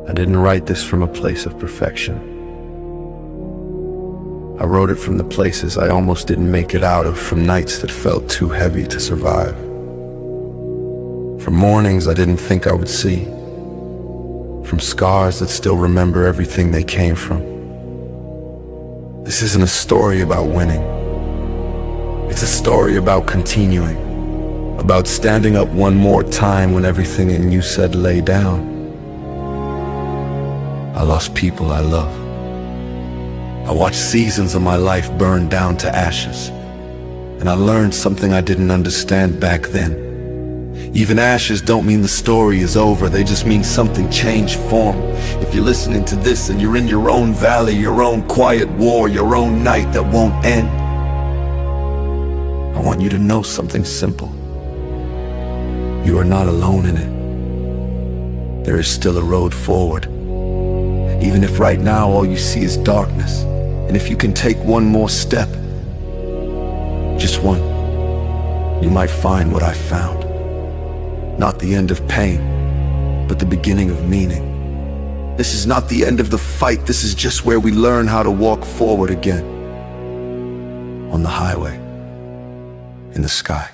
I didn't write this from a place of perfection. I wrote it from the places I almost didn't make it out of, from nights that felt too heavy to survive, from mornings I didn't think I would see, from scars that still remember everything they came from. This isn't a story about winning. It's a story about continuing, about standing up one more time when everything in you said lay down. I lost people I love. I watched seasons of my life burn down to ashes, and I learned something I didn't understand back then. Even ashes don't mean the story is over, they just mean something changed form. If you're listening to this and you're in your own valley, your own quiet war, your own night that won't end, I want you to know something simple. You are not alone in it. There is still a road forward. Even if right now all you see is darkness, and if you can take one more step, just one, you might find what I found. Not the end of pain, but the beginning of meaning. This is not the end of the fight, this is just where we learn how to walk forward again. On the highway, in the sky.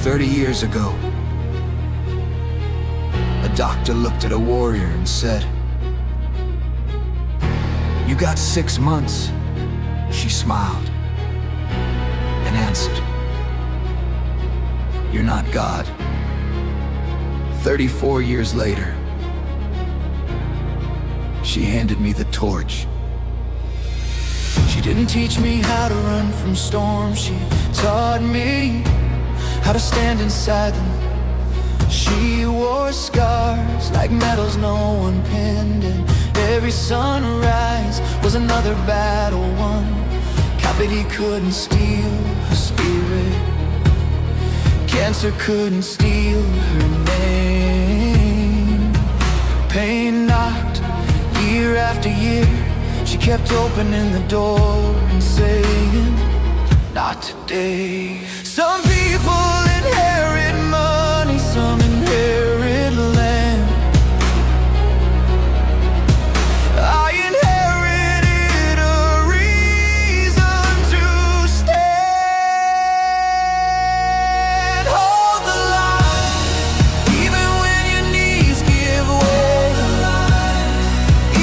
"30 years ago, a doctor looked at a warrior and said, 'You got 6 months.' She smiled and answered, 'You're not God.' 34 years later, she handed me the torch. She didn't teach me how to run from storms, she taught me how to stand inside them. She wore scars like medals no one pinned, and every sunrise was another battle won. Cavity couldn't steal her spirit, cancer couldn't steal her name. Pain knocked year after year, she kept opening the door and saying, 'Not today.' Some people inherit money, some inherit land. I inherited a reason to stand. Hold the line, even when your knees give way,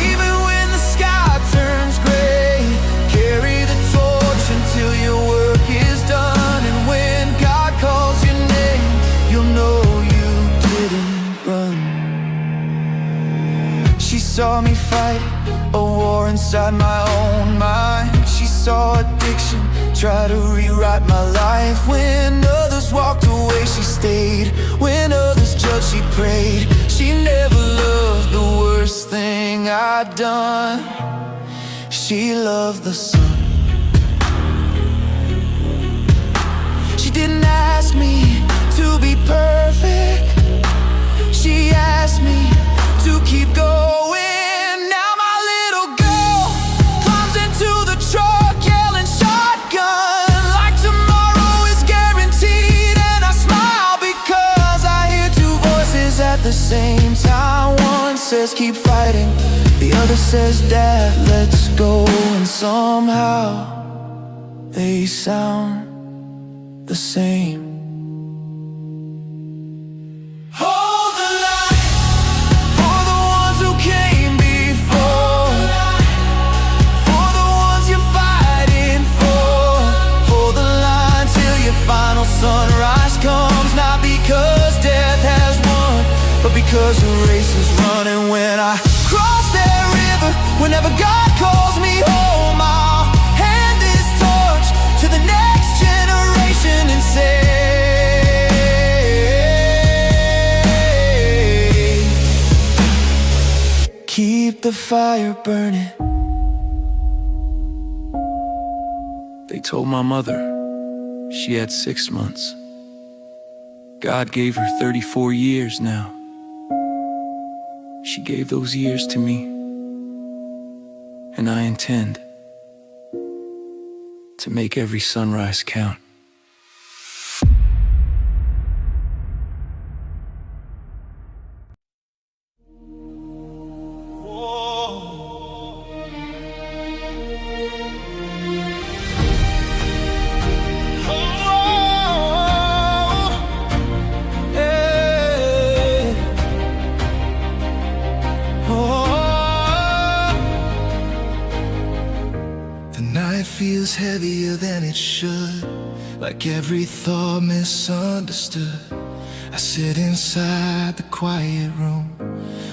even when the sky turns gray. Carry the torch until your work is done, and when God calls your name, you'll know you didn't run. She saw me fight a war inside my own mind. She saw addiction try to rewrite my life. When others walked away, she stayed. When others judged, she prayed. She never loved the worst thing I'd done. She loved the sun. She didn't ask me to be perfect, she asked me to keep going. Now my little girl climbs into the truck yelling shotgun, like tomorrow is guaranteed. And I smile because I hear two voices at the same time. One says keep fighting, the other says Dad, let's go. And somehow they sound the same. Hold the line for the ones who came before, for the ones you're fighting for. Hold the line till your final sunrise comes, not because death has won, but because the race is running. When I cross that river, whenever God calls me home, I'll hand this torch to the next generation and say, keep the fire burning. They told my mother she had 6 months. God gave her 34 years now. She gave those years to me, and I intend to make every sunrise count. Feels heavier than it should, like every thought misunderstood. I sit inside the quiet room,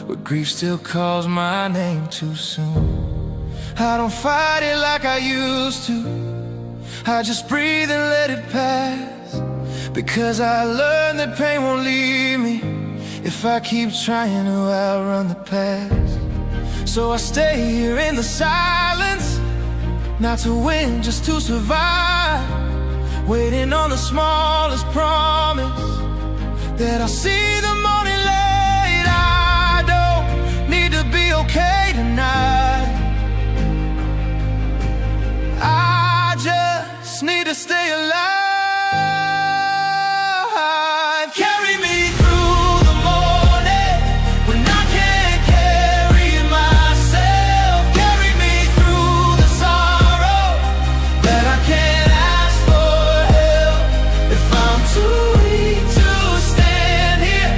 where grief still calls my name too soon. I don't fight it like I used to, I just breathe and let it pass, because I learned that pain won't leave me if I keep trying to outrun the past. So I stay here in the silence, not to win, just to survive, waiting on the smallest promise that I'll see the morning light. I don't need to be okay tonight, I just need to stay alive. Carry me through the morning when I can't carry myself. Carry me through the sorrow that I can't ask for help. If I'm too weak to stand here,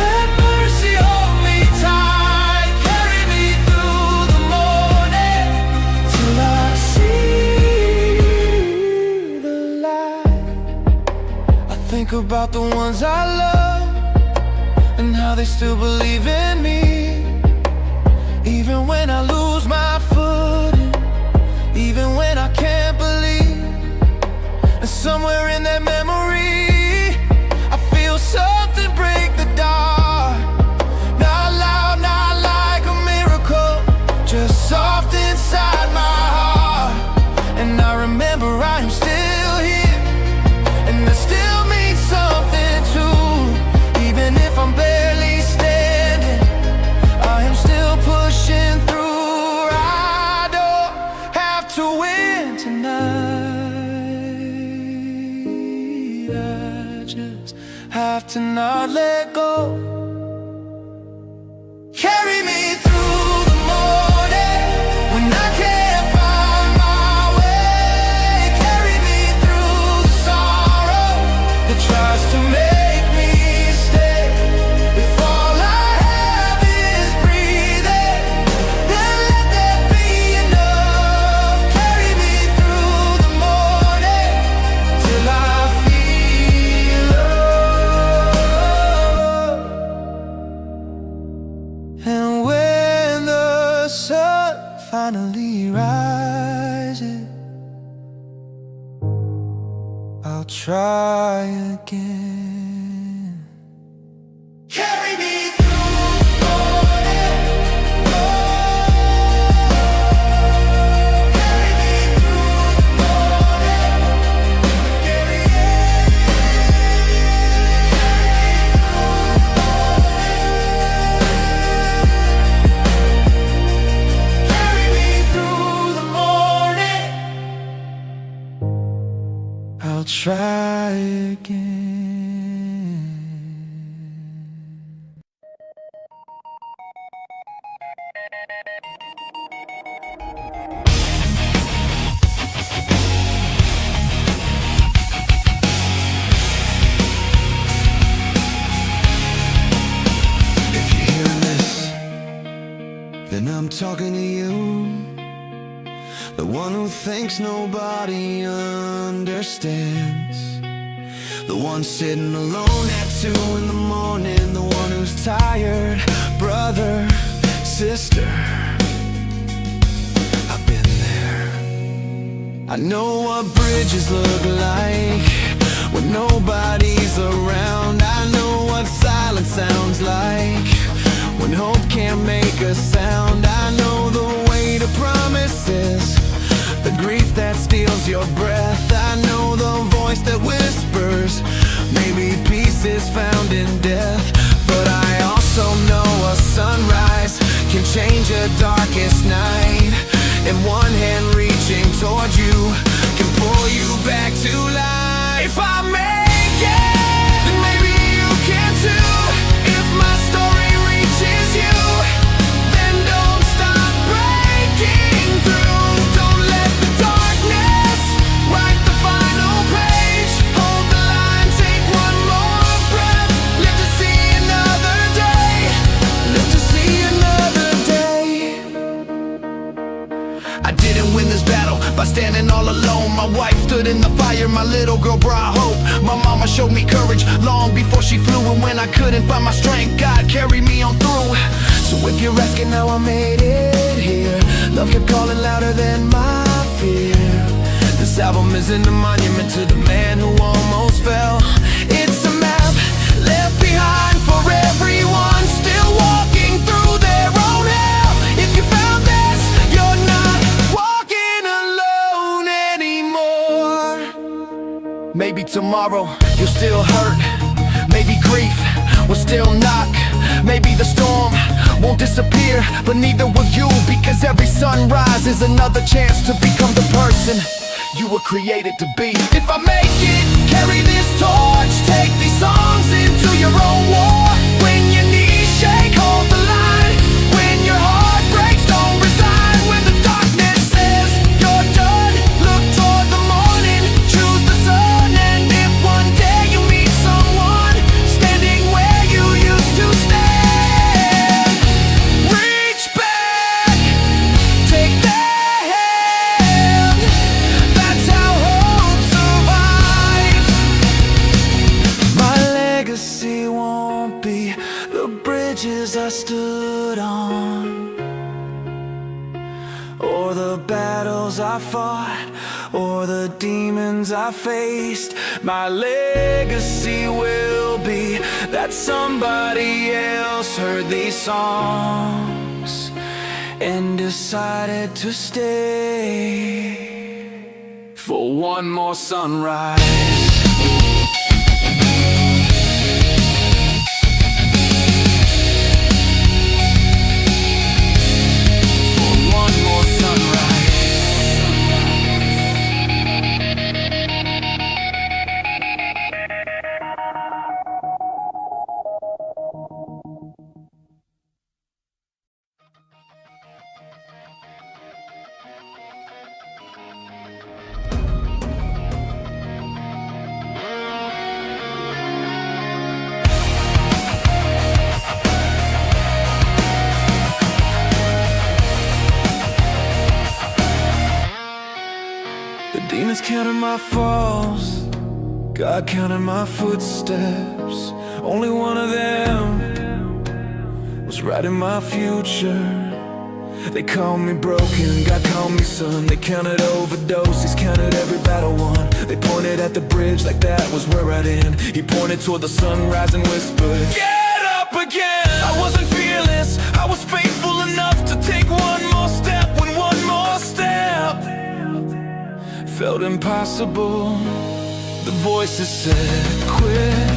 let mercy hold me tight. Carry me through the morning till I see the light. I think about the ones I love and how they still believe in me, even when I lose my footing, even when I can't believe. And somewhere in that memory, I feel something break the dark. Not loud, not like a miracle, just soft inside my heart. And I remember I am still here, and that still means something too. Even if I'm barely standing, I am still pushing through. I don't have to win tonight, I just have to not let go. Carry me through the morning when I can't find my way. Carry me through the sorrow that tries to make me stay. If all I have is breathing, then let that be enough. Carry me through the morning till I feel love. And when the sun finally rises, I'll try again. Carry me through the morning, carry me through the morning, carry me through the morning. I'll try again. If you're hearing this, then I'm talking to you, the one who thinks nobody understands, the one sitting alone at 2 in the morning, the one who's tired, brother, sister. I've been there. I know what bridges look like when nobody's around. I know what silence sounds like when hope can't make a sound. I know the weight of promises, the grief that steals your breath. I know the voice that whispers, maybe peace is found in death. But I also know a sunrise my little girl brought hope. My mama showed me courage long before she flew, and when I couldn't find my strength, God carried me on through. So if you're asking how I made it here, love kept calling louder than my fear. This album isn't a monument to the man who almost fell. It's a map left behind for everyone still walking through their own hell. If you found this, you're not walking alone anymore. Maybe tomorrow you'll still hurt. Maybe grief will still knock. Maybe the storm won't disappear, but neither will you, because every sunrise is another chance to become the person you were created to be. If I make it, carry this torch, take these songs into your own war. When your knees shake, hold the line. When your heart breaks, don't resign. When the darkness says you're done, look toward the morning, choose the sun. And if one day you meet someone standing where you used to stand, reach back, take their hand. That's how hope survives. My legacy won't be the bridges I stood on, or the battles I fought, or the demons I faced. My legacy will be that somebody else heard these songs and decided to stay for one more sunrise. The demons counted my falls, God counted my footsteps. Only one of them was writing my future. They called me broken, God called me son. They counted overdoses, counted every battle won. They pointed at the bridge like that was where I'd end. He pointed toward the sunrise and whispered, get up again! I wasn't fearless, I was faithful enough to take one more step when one more step felt impossible. The voices said, quit.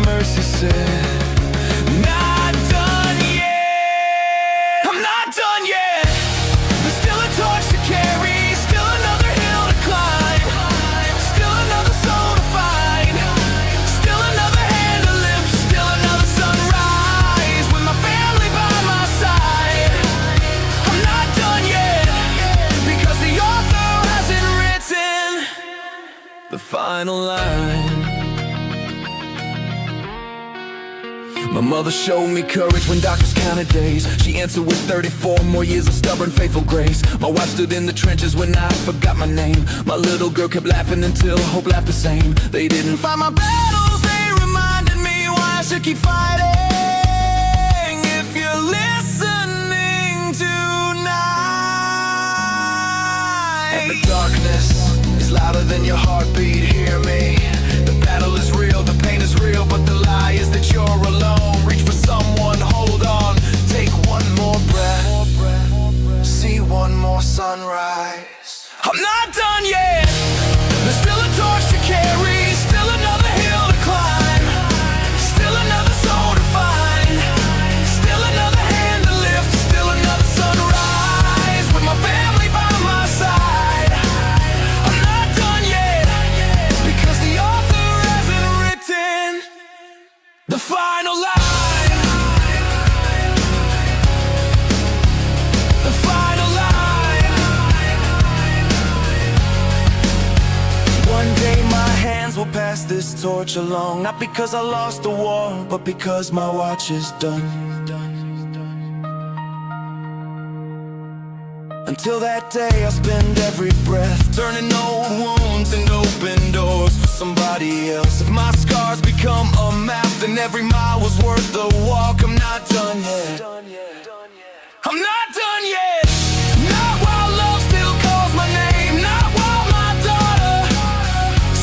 Mercy said, not done yet. I'm not done yet. There's still a torch to carry, still another hill to climb, still another soul to find, still another hand to lift, still another sunrise with my family by my side. I'm not done yet, because the author hasn't written the final line. My mother showed me courage when doctors counted days. She answered with 34 more years of stubborn, faithful grace. My wife stood in the trenches when I forgot my name. My little girl kept laughing until hope laughed the same. They didn't fight my battles, they reminded me why I should keep fighting. If you're listening tonight, and the darkness is louder than your heartbeat, hear me. The battle is real, the pain is real, but the lie is that you're alone. Reach for someone, hold on, take one more breath, see one more sunrise. I'm not done yet. There's still a torch to carry, still another hill to climb, still another soul to find, still another hand to lift, still another sunrise with my family by my side. I'm not done yet, because the author hasn't written the final line. The final line. One day my hands will pass this torch along, not because I lost the war, but because my watch is done. Until that day I'll spend every breath turning old wounds and open doors for somebody else. If my scars become a map, then every mile was worth the walk. I'm not done yet. I'm not done yet. Not while love still calls my name. Not while my daughter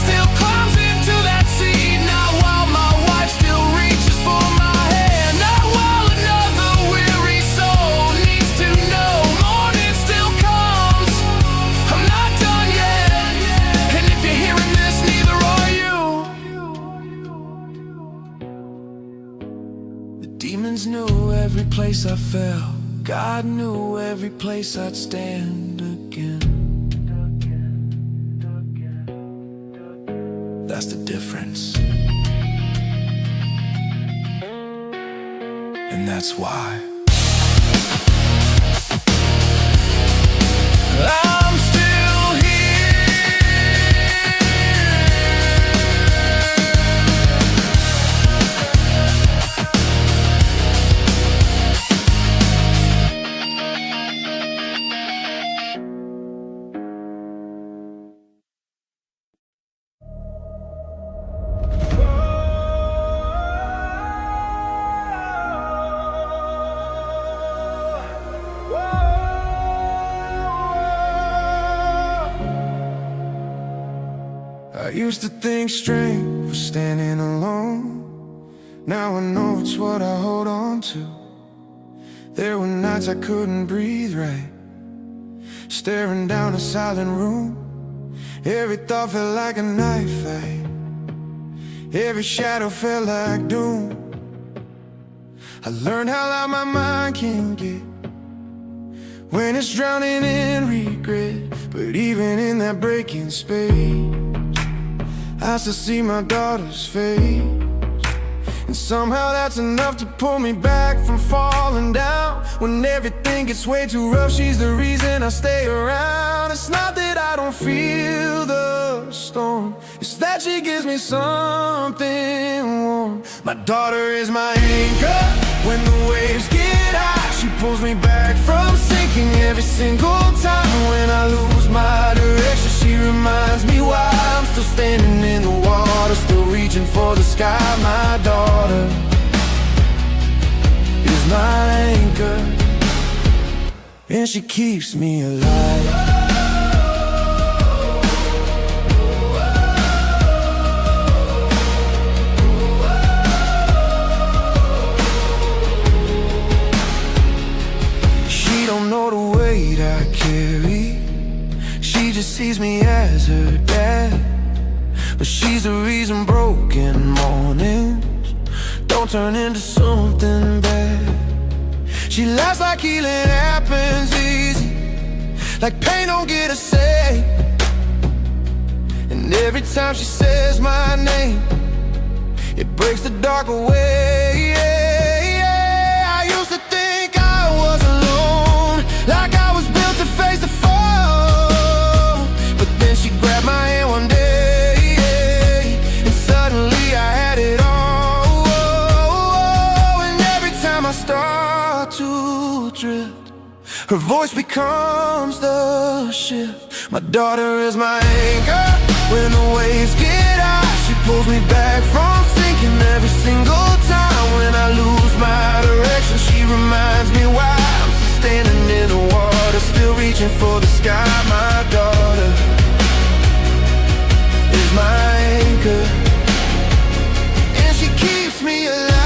still climbs into that sea. Not while my wife still reaches for my hand. Not while another weary soul needs to know morning still comes. I'm not done yet. And if you're hearing this, neither are you. The demons knew every place I fell. God knew every place I'd stand again. That's the difference. And that's why I'm still here. I used to think strength was standing alone. Now I know it's what I hold on to. There were nights I couldn't breathe right, staring down a silent room. Every thought felt like a knife fight. Every shadow felt like doom. I learned how loud my mind can get when it's drowning in regret. But even in that breaking space, I still see my daughter's face. And somehow that's enough to pull me back from falling down. When everything gets way too rough, she's the reason I stay around. It's not that I don't feel the storm, it's that she gives me something warm. My daughter is my anchor. When the waves get high, she pulls me back from sinking every single time. When I lose my direction, she reminds me why I'm still standing in the water, still reaching for the sky. My daughter is my anchor, and she keeps me alive. She don't know the weight I carry, she just sees me as her dad. But she's the reason broken mornings don't turn into something bad. She laughs like healing happens easy, like pain don't get a say. And every time she says my name, it breaks the dark away. I used to think I was alone, like I was built to face the fall. But then she grabbed my hand one day, and suddenly I had it all. And every time I start to drift, her voice becomes the shift. My daughter is my anchor. When the waves get high, she pulls me back from sinking every single time. When I lose my direction, she reminds me why I'm still standing in the water, still reaching for the sky. My daughter is my anchor, and she keeps me alive.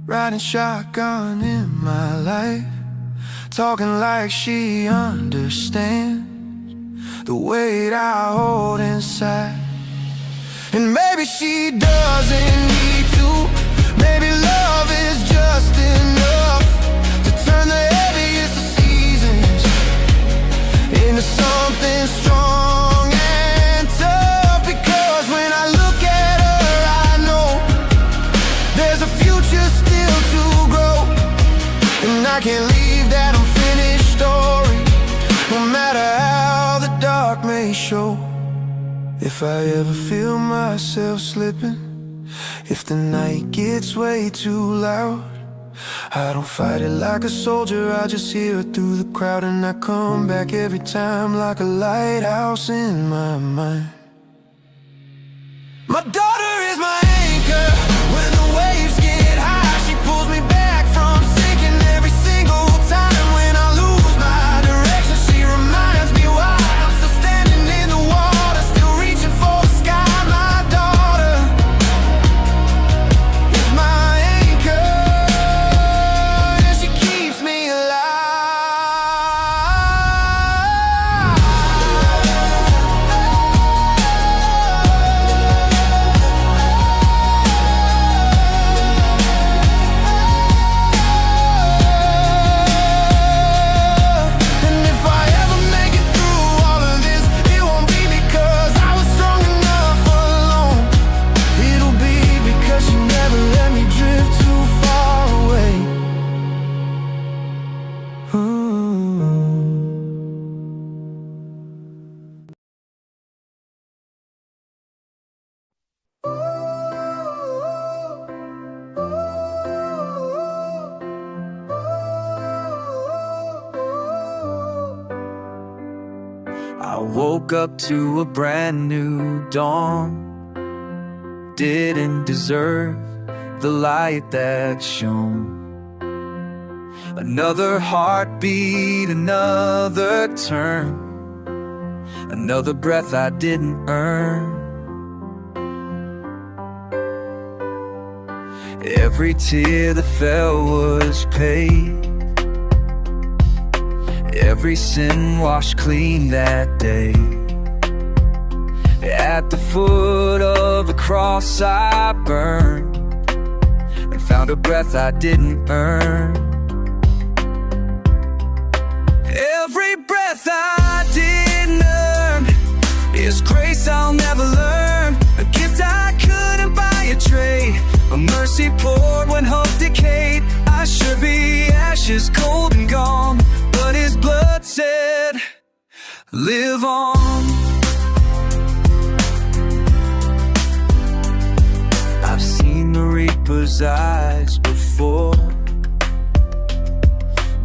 Riding shotgun in my life, talking like she understands the weight I hold inside. And maybe she doesn't need to, maybe love is just enough to turn the heaviest of seasons into something strong and tough. Because when I look at her, I know there's a future still to grow, and I can't leave that unfinished story. If I ever feel myself slipping, if the night gets way too loud, I don't fight it like a soldier, I just hear it through the crowd. And I come back every time like a lighthouse in my mind. My daughter is my anchor. When the waves get high, she pulls me back from sinking every single time. When I lose my direction, she reminds me why I'm still standing in the water, still reaching for the sky. My daughter is my anchor, and she keeps me alive. And if I ever make it through all of this, it won't be because I was strong enough alone. It'll be because she never let me drift too far away. I woke up to a brand new dawn. Didn't deserve the light that shone. Another heartbeat, another turn, another breath I didn't earn. Every tear that fell was paid, every sin washed clean that day. At the foot of the cross I burned and found a breath I didn't earn. Every breath I didn't earn is grace I'll never learn, a gift I couldn't buy a trade, a mercy poured when hope decayed. I should be ashes, cold and gone, but his blood said, live on. I've seen the reaper's eyes before,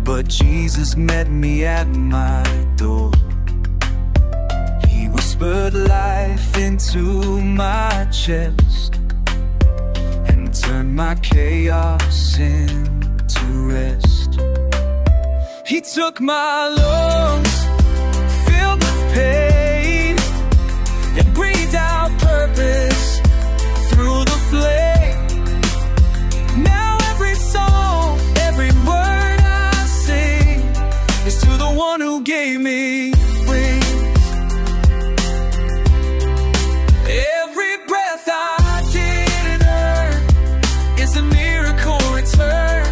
but Jesus met me at my door. He whispered life into my chest and turned my chaos into rest. He took my lungs, filled with pain, and breathed out purpose through the flame. Now every song, every word I sing is to the one who gave me wings. Every breath I didn't earn is a miracle return.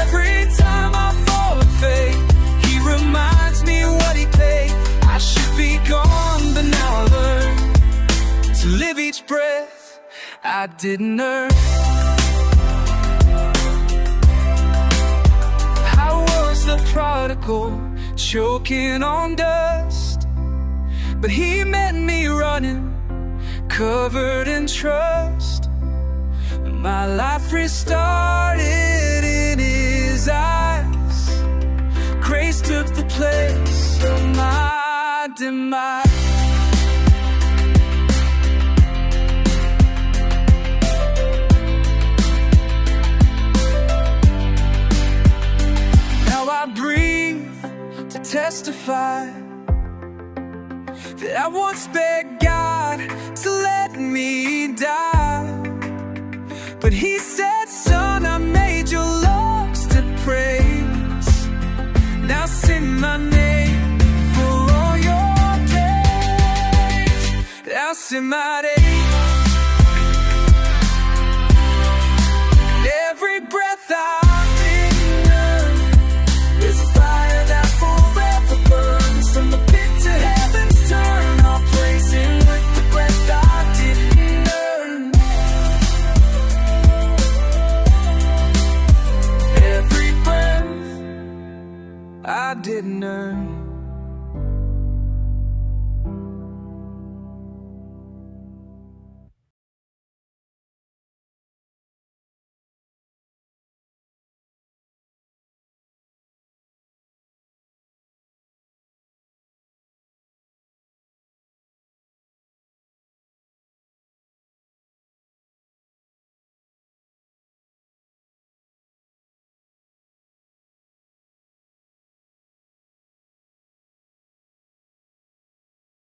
Every time I fall in faith, he reminds me what he paid. I should be gone, but now I learn to live each breath I didn't earn. I was the prodigal, choking on dust, but he met me running, covered in trust. My life restarted in his eyes. Grace took the place of my demise. Now I breathe to testify that I once begged God to let me die, but he said, son, I made your lungs to praise. Now sing my name for all your days. Now sing my name. Every breath I didn't earn is a fire that forever burns. From the pit to heaven's turn, I'll praise him with the breath I didn't earn. Every breath I didn't earn.